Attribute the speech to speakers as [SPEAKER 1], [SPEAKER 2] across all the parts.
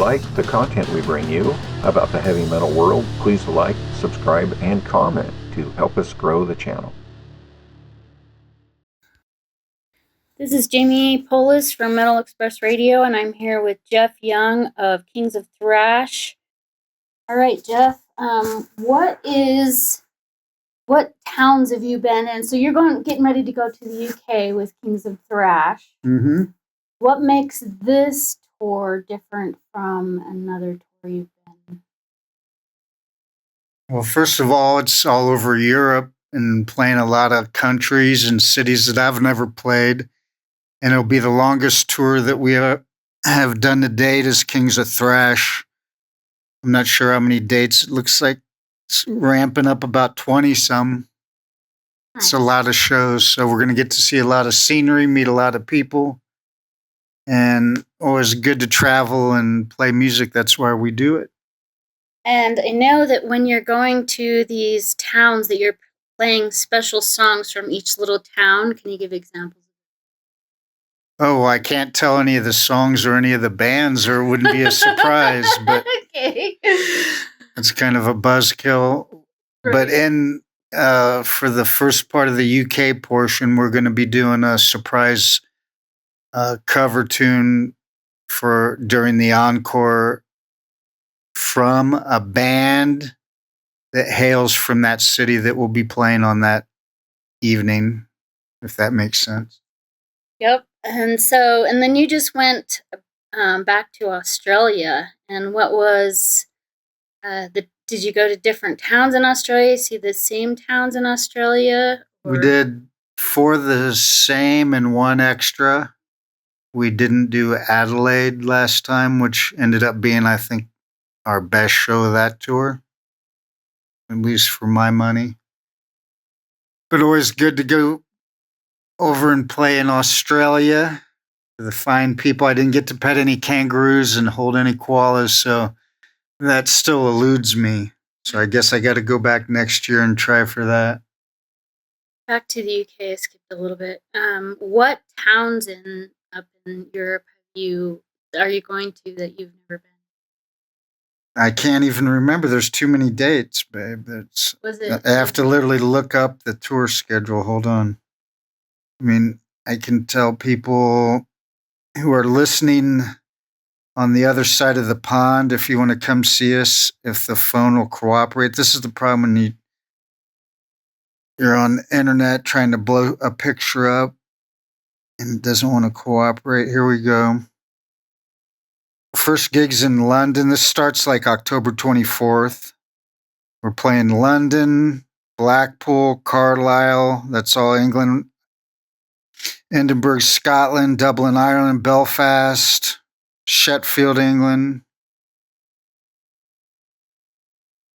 [SPEAKER 1] like the content we bring you about the heavy metal world, please like, subscribe, and comment to help us grow the channel.
[SPEAKER 2] This is Jaime Poulos from Metal Express Radio, and I'm here with Jeff Young of Kings of Thrash. All right, Jeff, what towns have you been in? So you're getting ready to go to the UK with Kings of Thrash.
[SPEAKER 3] Mm-hmm.
[SPEAKER 2] What makes this tour different from another tour you've been?
[SPEAKER 3] Well, first of all, it's all over Europe and playing a lot of countries and cities that I've never played. And it'll be the longest tour that we have done to date as Kings of Thrash. I'm not sure how many dates. It looks like it's ramping up about 20-some. It's a lot of shows. So we're going to get to see a lot of scenery, meet a lot of people. And always good to travel and play music. That's why we do it.
[SPEAKER 2] And I know that when you're going to these towns that you're playing special songs from each little town. Can you give examples?
[SPEAKER 3] Oh, I can't tell any of the songs or any of the bands, or it wouldn't be a surprise. But
[SPEAKER 2] okay,
[SPEAKER 3] it's kind of a buzzkill. Right. But for the first part of the UK portion, we're going to be doing a surprise cover tune during the encore from a band that hails from that city that will be playing on that evening, if that makes sense.
[SPEAKER 2] Yep. And then you just went back to Australia. And what was did you go to different towns in Australia? See the same towns in Australia? Or?
[SPEAKER 3] We did 4 the same and 1 extra. We didn't do Adelaide last time, which ended up being, I think, our best show of that tour, at least for my money. But always good to go over and play in Australia for the fine people. I didn't get to pet any kangaroos and hold any koalas, so that still eludes me. So I guess I got to go back next year and try for that.
[SPEAKER 2] Back to the UK, I skipped a little bit. What towns up in Europe are you going to that you've never been?
[SPEAKER 3] I can't even remember. There's too many dates, babe. I have to literally look up the tour schedule. Hold on. I mean, I can tell people who are listening on the other side of the pond, if you want to come see us, if the phone will cooperate. This is the problem when you're on the internet trying to blow a picture up and it doesn't want to cooperate. Here we go. First gig's in London. This starts like October 24th. We're playing London, Blackpool, Carlisle. That's all England. Edinburgh, Scotland, Dublin, Ireland, Belfast, Sheffield, England.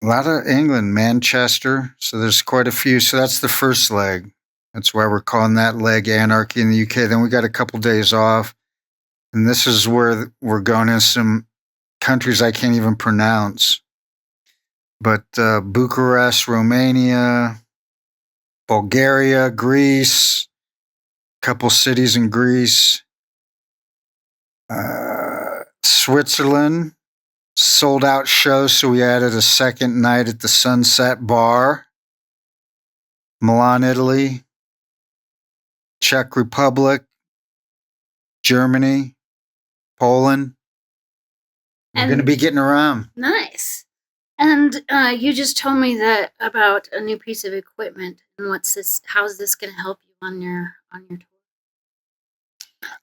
[SPEAKER 3] A lot of England, Manchester. So there's quite a few. So that's the first leg. That's why we're calling that leg Anarchy in the UK. Then we got a couple days off. And this is where we're going in some countries I can't even pronounce. But Bucharest, Romania, Bulgaria, Greece, a couple cities in Greece, Switzerland, sold out show, so we added a second night at the Sunset Bar, Milan, Italy, Czech Republic, Germany, Poland. We're going to be getting around.
[SPEAKER 2] Nice. And you just told me that about a new piece of equipment. And how's this going to help you on your tour?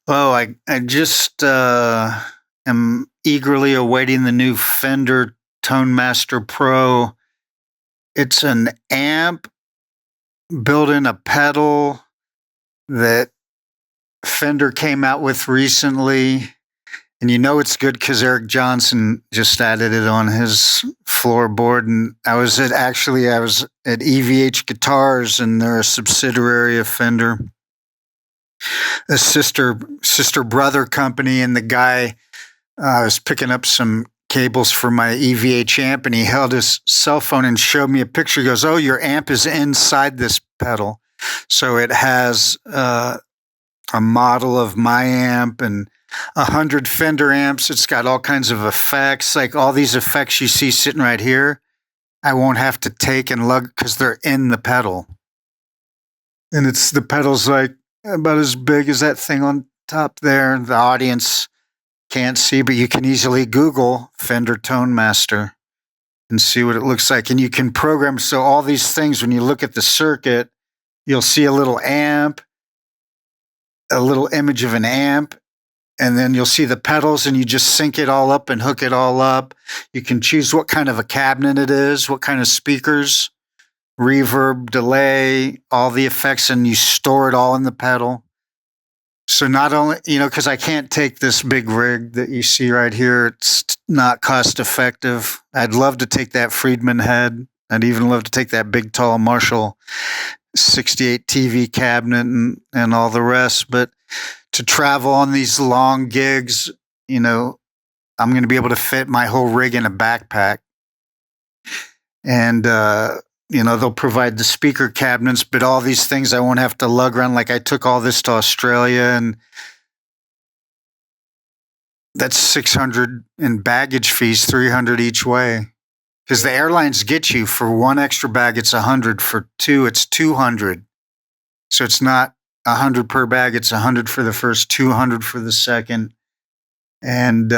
[SPEAKER 3] Oh, I just am eagerly awaiting the new Fender ToneMaster Pro. It's an amp built in a pedal that Fender came out with recently. And you know it's good because Eric Johnson just added it on his floorboard. And I was at EVH Guitars, and they're a subsidiary of Fender, a sister brother company. And the guy was picking up some cables for my EVH amp, and he held his cell phone and showed me a picture. He goes, "Oh, your amp is inside this pedal." So it has a model of my amp and 100 Fender amps. It's got all kinds of effects, like all these effects you see sitting right here. I won't have to take and lug because they're in the pedal. And it's the pedal's like about as big as that thing on top there. The audience can't see, but you can easily Google Fender Tone Master and see what it looks like. And you can program, so all these things, when you look at the circuit, you'll see a little amp, a little image of an amp, and then you'll see the pedals, and you just sync it all up and hook it all up. You can choose what kind of a cabinet it is, what kind of speakers, reverb, delay, all the effects, and you store it all in the pedal. So not only, because I can't take this big rig that you see right here, it's not cost effective. I'd love to take that Friedman head. I'd even love to take that big, tall Marshall 68 TV cabinet and all the rest. But to travel on these long gigs, I'm going to be able to fit my whole rig in a backpack. And, they'll provide the speaker cabinets, but all these things I won't have to lug around. Like I took all this to Australia, and that's $600 in baggage fees, $300 each way. Because the airlines get you for one extra bag, it's $100. For two, it's $200. So it's not $100 per bag; it's $100 for the first, $200 for the second. And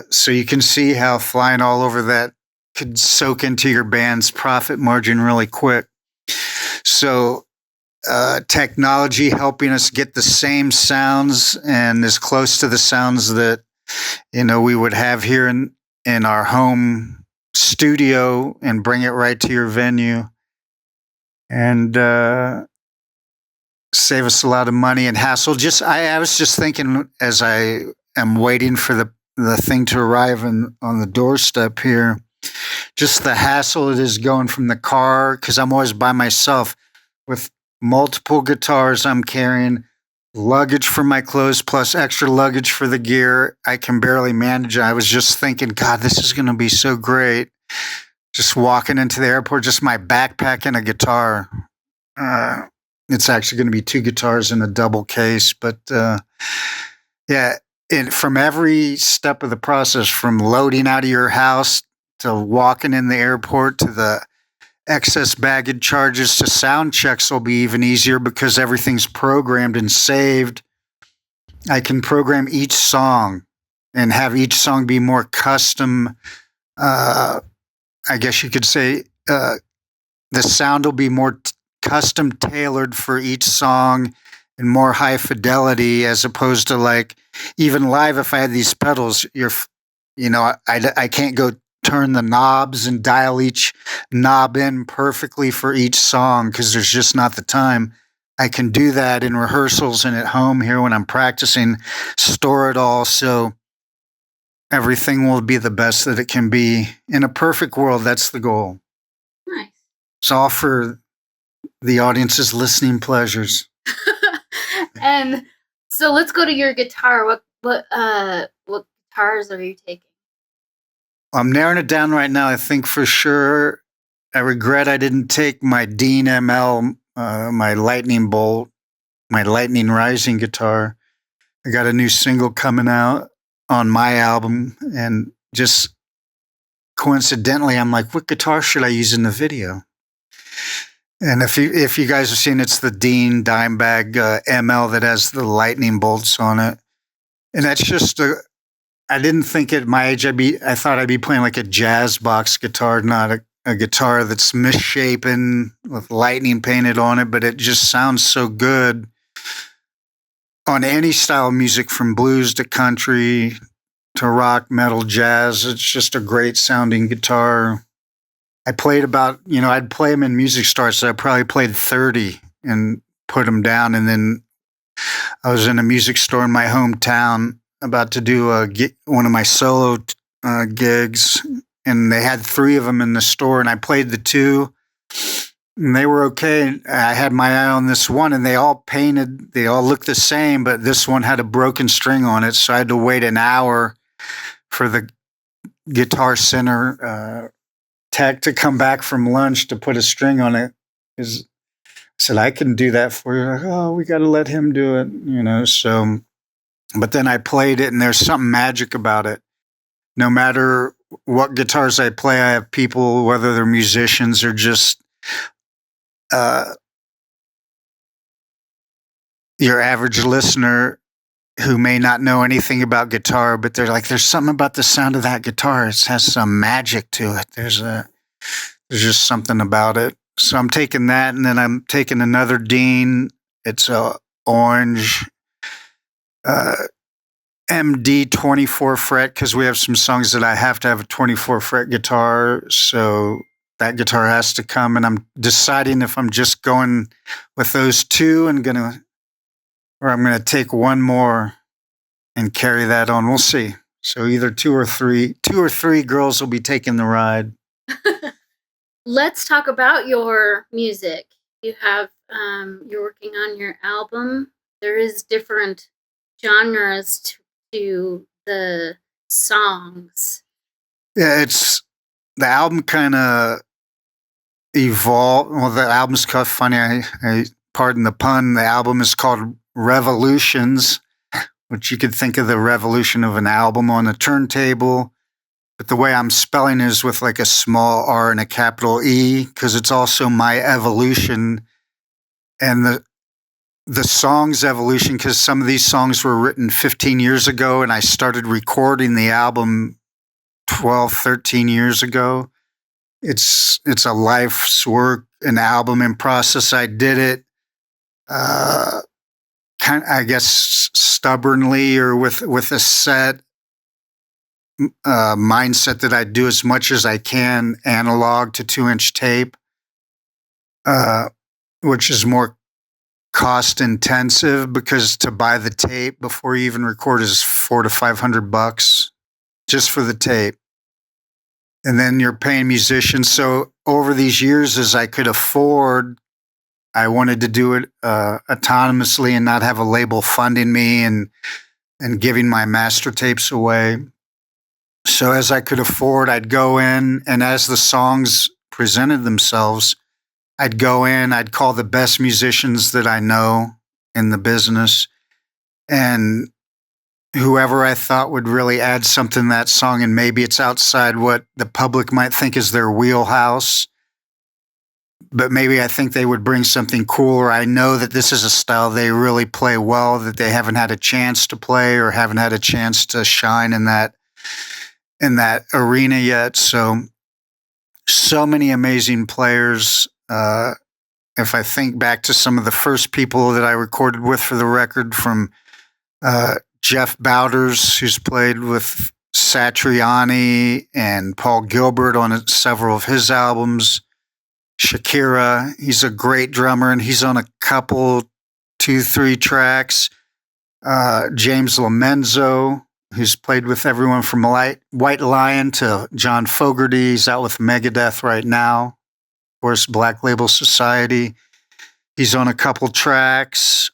[SPEAKER 3] so you can see how flying all over that could soak into your band's profit margin really quick. So technology helping us get the same sounds and as close to the sounds that we would have here in our home studio, and bring it right to your venue, and save us a lot of money and hassle. I was just thinking as I am waiting for the thing to arrive on the doorstep here, just the hassle it is going from the car, because I'm always by myself with multiple guitars I'm carrying, luggage for my clothes, plus extra luggage for the gear. I can barely manage it. I was just thinking, God, this is going to be so great. Just walking into the airport, just my backpack and a guitar. It's actually going to be 2 guitars in a double case. But from every step of the process, from loading out of your house to walking in the airport to the excess baggage charges to sound checks will be even easier because everything's programmed and saved. I can program each song and have each song be more custom. I guess you could say the sound will be more custom tailored for each song and more high fidelity, as opposed to like even live. If I had these pedals, I can't go turn the knobs and dial each knob in perfectly for each song because there's just not the time. I can do that in rehearsals and at home here when I'm practicing, store it all so everything will be the best that it can be. In a perfect world, that's the goal.
[SPEAKER 2] Nice.
[SPEAKER 3] It's all for the audience's listening pleasures.
[SPEAKER 2] And so let's go to your guitar. What guitars are you taking?
[SPEAKER 3] I'm narrowing it down right now. I think for sure I regret I didn't take my Dean ML, my Lightning Bolt, my Lightning Rising guitar. I got a new single coming out on my album, and just coincidentally, I'm like, what guitar should I use in the video? And if you guys have seen, it's the Dean Dimebag ML that has the lightning bolts on it. And that's just I didn't think at my age I thought I'd be playing like a jazz box guitar, not a guitar that's misshapen with lightning painted on it, but it just sounds so good on any style of music, from blues to country to rock, metal, jazz. It's just a great sounding guitar. I played about, I'd play them in music stores, so I probably played 30 and put them down. And then I was in a music store in my hometown about to do one of my solo gigs, and they had 3 of them in the store, and I played the 2, and they were okay. I had my eye on this one, and they all looked the same, but this one had a broken string on it, so I had to wait an hour for the Guitar Center tech to come back from lunch to put a string on it. I said, I can do that for you. Like, oh, we got to let him do it, So But then I played it, and there's something magic about it. No matter what guitars I play, I have people, whether they're musicians or just your average listener who may not know anything about guitar, but they're like, there's something about the sound of that guitar. It has some magic to it. There's just something about it. So I'm taking that, and then I'm taking another Dean. It's a orange MD 24 fret, because we have some songs that I have to have a 24 fret guitar. So that guitar has to come, and I'm deciding if I'm just going with those two or I'm going to take one more and carry that on. We'll see. So either two or three girls will be taking the ride.
[SPEAKER 2] Let's talk about your music. You have, you're working on your album. There is different genres to the songs.
[SPEAKER 3] Yeah, the album kind of evolved. Well, the album's called, funny, I pardon the pun, the album is called Revolutions, which you could think of the revolution of an album on a turntable. But the way I'm spelling is with like a small R and a capital E, because it's also my evolution. And the song's evolution, because some of these songs were written 15 years ago, and I started recording the album 12, 13 years ago. It's a life's work, an album in process. I did it, I guess, stubbornly, or with a set mindset that I do as much as I can analog to 2-inch tape, which is more cost intensive, because to buy the tape before you even record is $400 to $500 just for the tape. And then you're paying musicians. So over these years, as I could afford, I wanted to do it autonomously and not have a label funding me and giving my master tapes away. So as I could afford, I'd go in, and as the songs presented themselves, I'd go in, I'd call the best musicians that I know in the business, and whoever I thought would really add something to that song, and maybe it's outside what the public might think is their wheelhouse, but maybe I think they would bring something cool, or I know that this is a style they really play well, that they haven't had a chance to play or haven't had a chance to shine in that arena yet. So many amazing players. If I think back to some of the first people that I recorded with for the record, from Jeff Bowders, who's played with Satriani and Paul Gilbert on several of his albums. Shakira, he's a great drummer, and he's on a couple, 2-3 tracks. James Lomenzo, who's played with everyone from White Lion to John Fogerty. He's out with Megadeth right now. Of course, Black Label Society. He's on a couple tracks.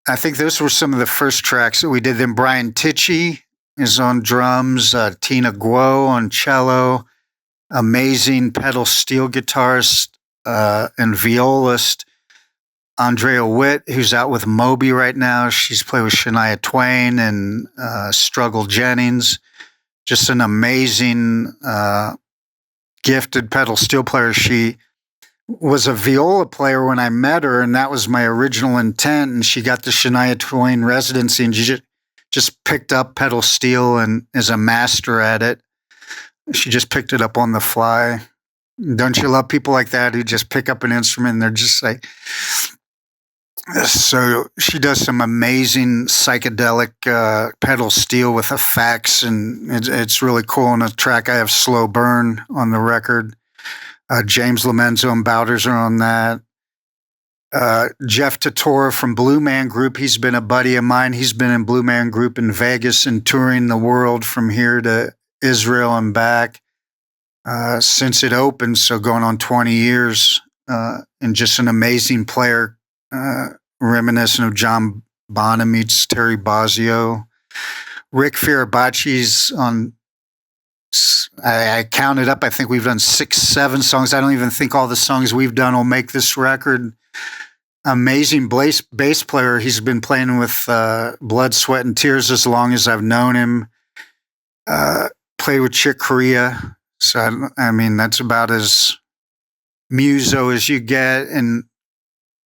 [SPEAKER 3] I think those were some of the first tracks that we did. Then Brian Tichy is on drums, Tina Guo on cello, amazing pedal steel guitarist and violist. Andrea Witt, who's out with Moby right now. She's played with Shania Twain and Struggle Jennings. Just an amazing, gifted pedal steel player. She was a viola player when I met her, and that was my original intent. And she got the Shania Twain residency, and she just picked up pedal steel and is a master at it. She just picked it up on the fly. Don't you love people like that who just pick up an instrument and they're just like... So she does some amazing psychedelic pedal steel with effects, and it's really cool. On a track, I have Slow Burn on the record. James Lomenzo and Bowders are on that. Jeff Tatora from Blue Man Group, he's been a buddy of mine. He's been in Blue Man Group in Vegas and touring the world from here to Israel and back since it opened, so going on 20 years, and just an amazing player. Reminiscent of John Bonham meets Terry Bozzio. Rick Firabachi's on, I counted up, I think we've done 6, 7 songs. I don't even think all the songs we've done will make this record. amazing bass player. He's been playing with Blood, Sweat, and Tears as long as I've known him. Played with Chick Corea. So, I mean, that's about as muso as you get. And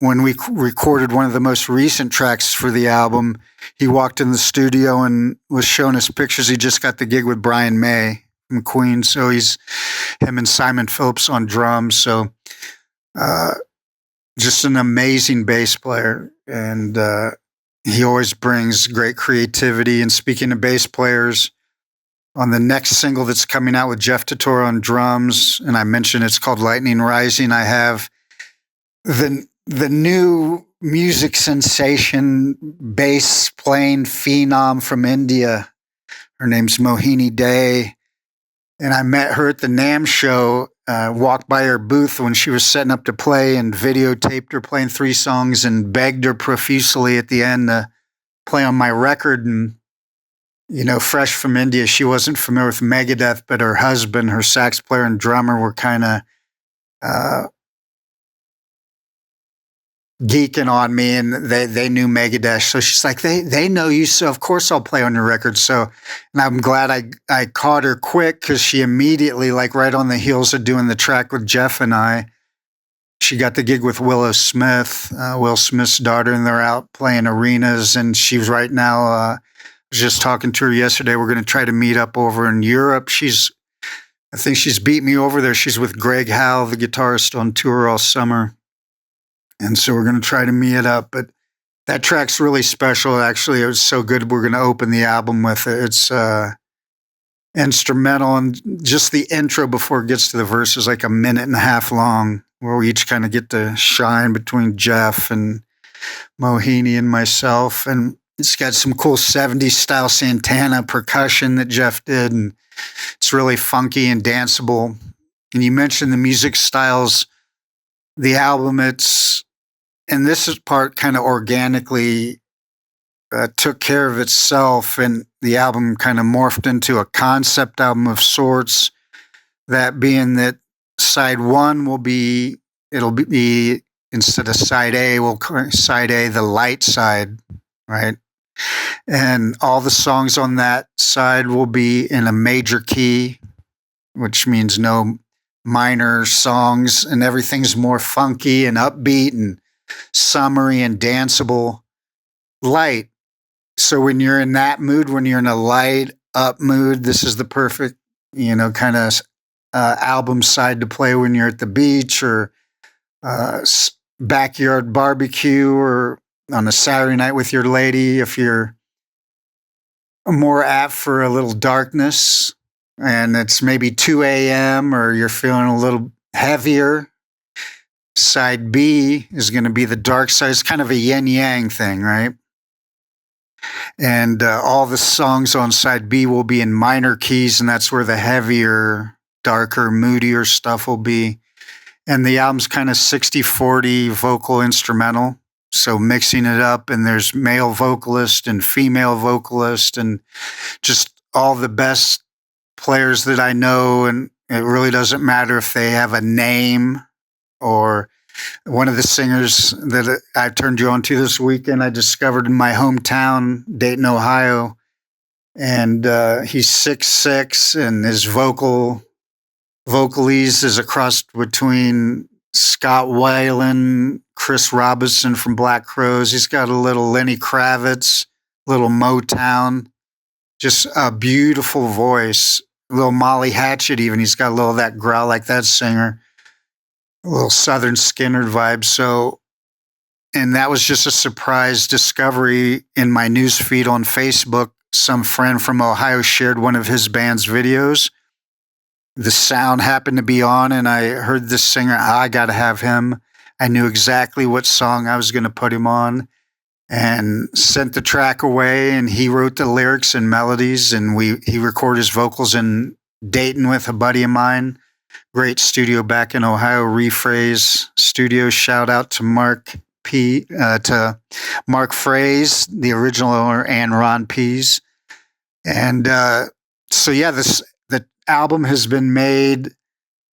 [SPEAKER 3] when we recorded one of the most recent tracks for the album, he walked in the studio and was showing us pictures. He just got the gig with Brian May from Queen. So him and Simon Phillips on drums. So just an amazing bass player. And he always brings great creativity. And speaking of bass players, on the next single that's coming out with Jeff Totoro on drums, and I mentioned it's called Lightning Rising, I have the new music sensation bass playing phenom from India. Her name's Mohini Day. And I met her at the NAMM show, walked by her booth when she was setting up to play and videotaped her playing 3 songs and begged her profusely at the end to play on my record. And, you know, fresh from India, she wasn't familiar with Megadeth, but her husband, her sax player and drummer, were kind of geeking on me, and they knew Megadeth. So she's like, they know you, so of course I'll play on your record. So, and I'm glad I caught her quick, because she immediately, like right on the heels of doing the track with Jeff and I, she got the gig with Willow Smith, Will Smith's daughter, and they're out playing arenas. And she's right now, I was just talking to her yesterday. We're going to try to meet up over in Europe. I think she's beat me over there. She's with Greg Howe, the guitarist, on tour all summer. And so we're going to try to meet it up. But that track's really special. Actually, it was so good, we're going to open the album with it. It's instrumental, and just the intro before it gets to the verse is like 1.5 minutes long, where we each kind of get to shine between Jeff and Mohini and myself. And it's got some cool 70s style Santana percussion that Jeff did, and it's really funky and danceable. And you mentioned the music styles. The album, and this is part kind of organically took care of itself, and the album kind of morphed into a concept album of sorts. That being that side 1 it'll be instead of side A, we'll call side A the light side, right? And all the songs on that side will be in a major key, which means no minor songs, and everything's more funky and upbeat and summery and danceable, light. So when you're in that mood, when you're in a light up mood, this is the perfect, kind of album side to play when you're at the beach or backyard barbecue or on a Saturday night with your lady. If you're more apt for a little darkness and it's maybe 2 a.m. or you're feeling a little heavier, side B is going to be the dark side. It's kind of a yin-yang thing, right? And all the songs on side B will be in minor keys, and that's where the heavier, darker, moodier stuff will be. And the album's kind of 60-40 vocal instrumental, so mixing it up, and there's male vocalist and female vocalist and just all the best players that I know, and it really doesn't matter if they have a name. Or one of the singers that I turned you on to this weekend, I discovered in my hometown, Dayton, Ohio. And he's 6'6", and his vocalese is a cross between Scott Weiland, Chris Robinson from Black Crowes. He's got a little Lenny Kravitz, little Motown, just a beautiful voice. A little Molly Hatchet even. He's got a little of that growl like that singer. A little Southern Skinner vibe. So, and that was just a surprise discovery in my news feed on Facebook. Some friend from Ohio shared one of his band's videos. The sound happened to be on, and I heard this singer. I got to have him. I knew exactly what song I was going to put him on, and sent the track away. And he wrote the lyrics and melodies, and he recorded his vocals in Dayton with a buddy of mine. Great studio back in Ohio, Rephrase Studios. Shout out to Mark Phrase, the original owner, and Ron Pease. And so yeah, the album has been made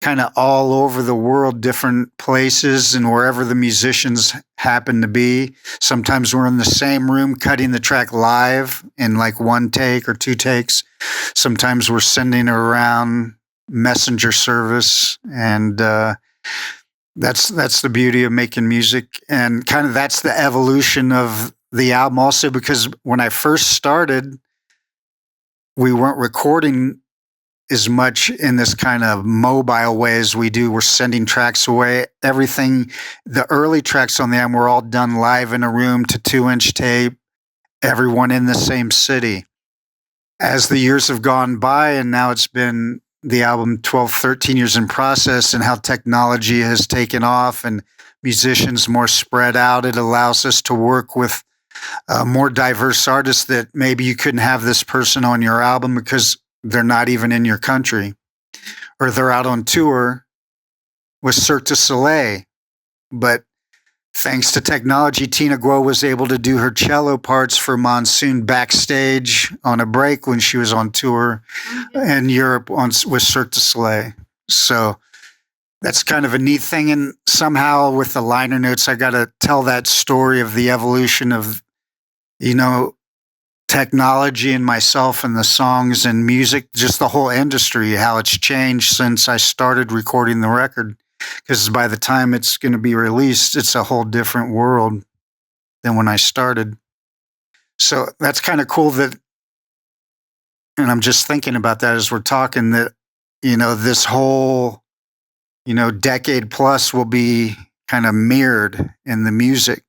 [SPEAKER 3] kind of all over the world, different places and wherever the musicians happen to be. Sometimes we're in the same room cutting the track live in like 1 take or 2 takes. Sometimes we're sending it around messenger service, and that's the beauty of making music. And kind of that's the evolution of the album also, because when I first started, we weren't recording as much in this kind of mobile way as we do. We're sending tracks away. Everything, the early tracks on the album were all done live in a room to 2-inch tape, everyone in the same city. As the years have gone by, and now it's been the album 12, 13 years in process, and how technology has taken off and musicians more spread out, it allows us to work with more diverse artists that maybe you couldn't have this person on your album because they're not even in your country, or they're out on tour with Cirque du Soleil. But thanks to technology, Tina Guo was able to do her cello parts for Monsoon backstage on a break when she was on tour in Europe with Cirque du Soleil. So that's kind of a neat thing. And somehow with the liner notes, I got to tell that story of the evolution of, technology and myself and the songs and music, just the whole industry, how it's changed since I started recording the record. Because by the time it's going to be released, it's a whole different world than when I started. So that's kind of cool that, and I'm just thinking about that as we're talking, that, this whole, decade plus will be kind of mirrored in the music,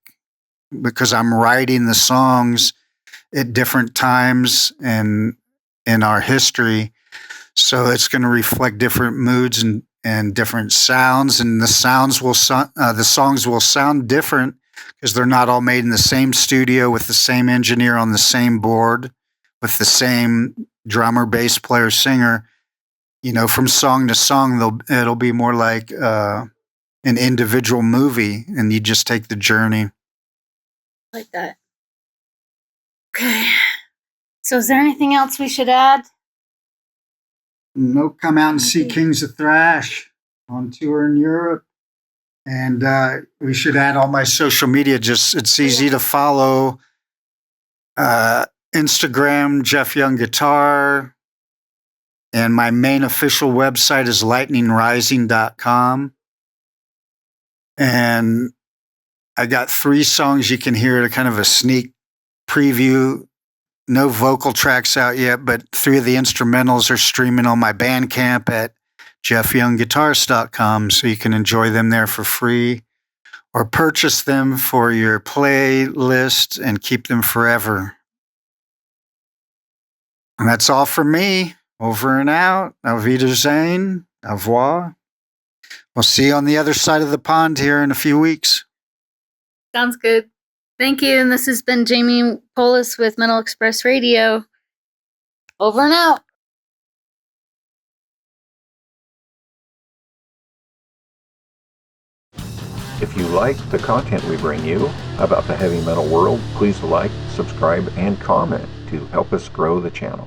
[SPEAKER 3] because I'm writing the songs at different times and in our history. So it's going to reflect different moods and different sounds, and the songs will sound different because they're not all made in the same studio with the same engineer on the same board with the same drummer, bass player, singer. From song to song, it'll be more like an individual movie, and you just take the journey.
[SPEAKER 2] Like that. Okay. So is there anything else we should add?
[SPEAKER 3] No, come out and see Kings of Thrash on tour in Europe. And we should add all my social media. It's easy to follow. Instagram, Jeff Young Guitar. And my main official website is lightningrising.com. And I got 3 songs you can hear, a kind of a sneak preview. No vocal tracks out yet, but 3 of the instrumentals are streaming on my Bandcamp at jeffyoungguitarist.com, so you can enjoy them there for free or purchase them for your playlist and keep them forever. And that's all for me. Over and out. Auf Wiedersehen. Au revoir. We'll see you on the other side of the pond here in a few weeks.
[SPEAKER 2] Sounds good. Thank you. And this has been Jaime Poulos with Metal Express Radio. Over and out.
[SPEAKER 1] If you like the content we bring you about the heavy metal world, please like, subscribe, and comment to help us grow the channel.